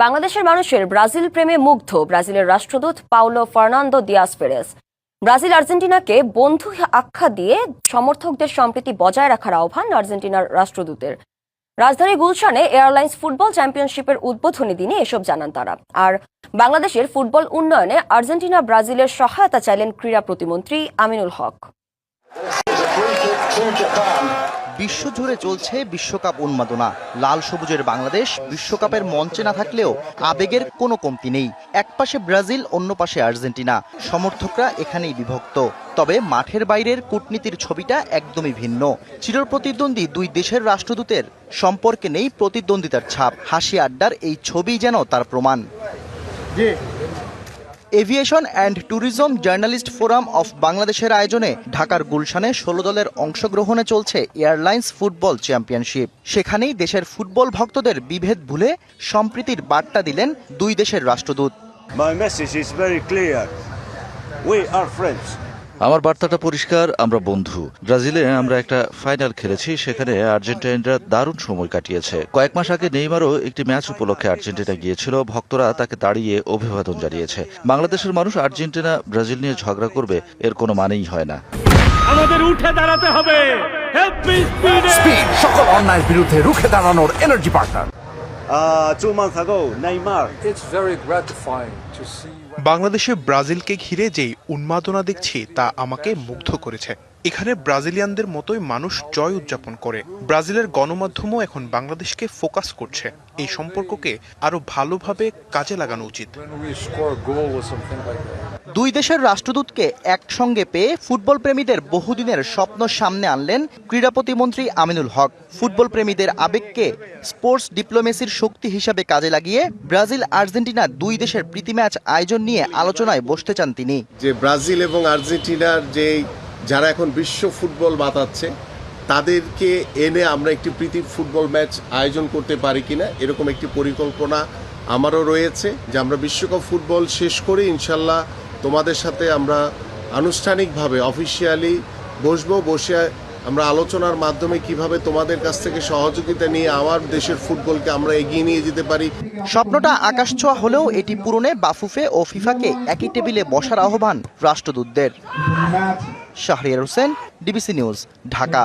বাংলাদেশের মানুষের ব্রাজিল প্রেমে মুগ্ধ ব্রাজিলের রাষ্ট্রদূত Paulo Fernando Dias Peres. Brazil আর্জেন্টিনাকে বন্ধু আখ্যা দিয়ে সমর্থকদের সম্প্রীতি বজায় রাখার আহ্বান আর্জেন্টিনার রাষ্ট্রদূতের। রাজধানী গুলশানে এয়ারলাইন্স ফুটবল চ্যাম্পিয়নশিপের উদ্বোধনী দিনে এসব জানান তারা। আর বাংলাদেশের ফুটবল উন্নয়নে আর্জেন্টিনা ব্রাজিলের সহায়তা চাইলেন ক্রীড়া প্রতিমন্ত্রী আমিনুল হক। বিশ্বজুড়ে চলছে বিশ্বকাপ উন্মাদনা। লাল সবুজের বাংলাদেশ বিশ্বকাপের মঞ্চে না থাকলেও আবেগের কোনো কমতি নেই। এক পাশে ব্রাজিল, অন্য পাশে আর্জেন্টিনা। সমর্থকরা এখানেই বিভক্ত। তবে মাঠের বাইরের কূটনীতির ছবিটা একদমই ভিন্ন। চিরপ্রতিদ্বন্দ্বী দুই দেশের রাষ্ট্রদূতের সম্পর্কে নেই প্রতিদ্বন্দ্বিতার ছাপ। হাসি আড্ডার এই ছবি যেন তার প্রমাণ। Aviation and tourism journalist forum of বাংলাদেশের আয়োজনে ঢাকার গুলশানে 16 দলের অংশগ্রহণে চলছে এয়ারলাইন্স ফুটবল চ্যাম্পিয়নশিপ। সেখানেই দেশের ফুটবল ভক্তদের বিভেদ ভুলে সম্প্রীতির বার্তা দিলেন দুই দেশের রাষ্ট্রদূত। My message is very clear. We are friends. আমার বার্তাটা পরিষ্কার, আমরা বন্ধু। ব্রাজিলে আমরা একটা ফাইনাল খেলেছি, সেখানে আর্জেন্টাইনরা দারুণ সময় কাটিয়েছে। কয়েক মাস আগে নেইমারও একটি ম্যাচ উপলক্ষে আর্জেন্টিনা গিয়েছিল, ভক্তরা তাকে দাঁড়িয়ে অভিবাদন জানিয়েছে। বাংলাদেশের মানুষ আর্জেন্টিনা ব্রাজিল নিয়ে ঝগড়া করবে এর কোনো মানেই হয় না। আমাদের উঠে দাঁড়াতে হবে। স্পিড সকল অন্যায়ের বিরুদ্ধে রুখে দাঁড়ানোর energy partner. 2 months ago, Neymar. It's very gratifying to see. বাংলাদেশে ব্রাজিলকে ঘিরে যেই উন্মাদনা দেখছি তা আমাকে মুগ্ধ করেছে। এখানে ব্রাজিলিয়ানদের মতোই মানুষ জয় উদযাপন করে। ব্রাজিলের গণমাধ্যমও এখন বাংলাদেশকে ফোকাস করছে। এই সম্পর্ককে আরো ভালোভাবে কাজে লাগানো উচিত। দুই দেশের রাষ্ট্রদূতকে একসঙ্গে পেয়ে ফুটবল প্রেমীদের বহুদিনের স্বপ্ন সামনে আনলেন ক্রীড়া প্রতিমন্ত্রী আমিনুল হক। ফুটবল প্রেমীদের আবেগকে স্পোর্টস ডিপ্লোমেসির শক্তি হিসাবে কাজে লাগিয়ে ব্রাজিল আর্জেন্টিনা দুই দেশের প্রীতি ম্যাচ আয়োজন নিয়ে আলোচনায় বসতে চান তিনি। যে ব্রাজিল এবং আর্জেন্টিনার যে যারা এখন বিশ্ব ফুটবল মাতাচ্ছে তাদেরকে এনে আমরা একটি প্রীতি ফুটবল ম্যাচ আয়োজন করতে পারি কিনা, এরকম একটি পরিকল্পনা আমারও রয়েছে যে আমরা বিশ্বকাপ ফুটবল শেষ করে ইনশাল্লাহ তোমাদের সাথে আমরা আনুষ্ঠানিকভাবে অফিসিয়ালি বসে আমরা আলোচনার মাধ্যমে কিভাবে তোমাদের কাছ থেকে সহযোগিতা নিয়ে আমার দেশের ফুটবলকে আমরা এগিয়ে নিয়ে যেতে পারি। স্বপ্নটা আকাশছোঁয়া হলেও এটি পূরণে বাফুফে ও ফিফাকে একই টেবিলে বসার আহ্বান রাষ্ট্রদূতদের। Shahriar Hossain, DBC news, Dhaka.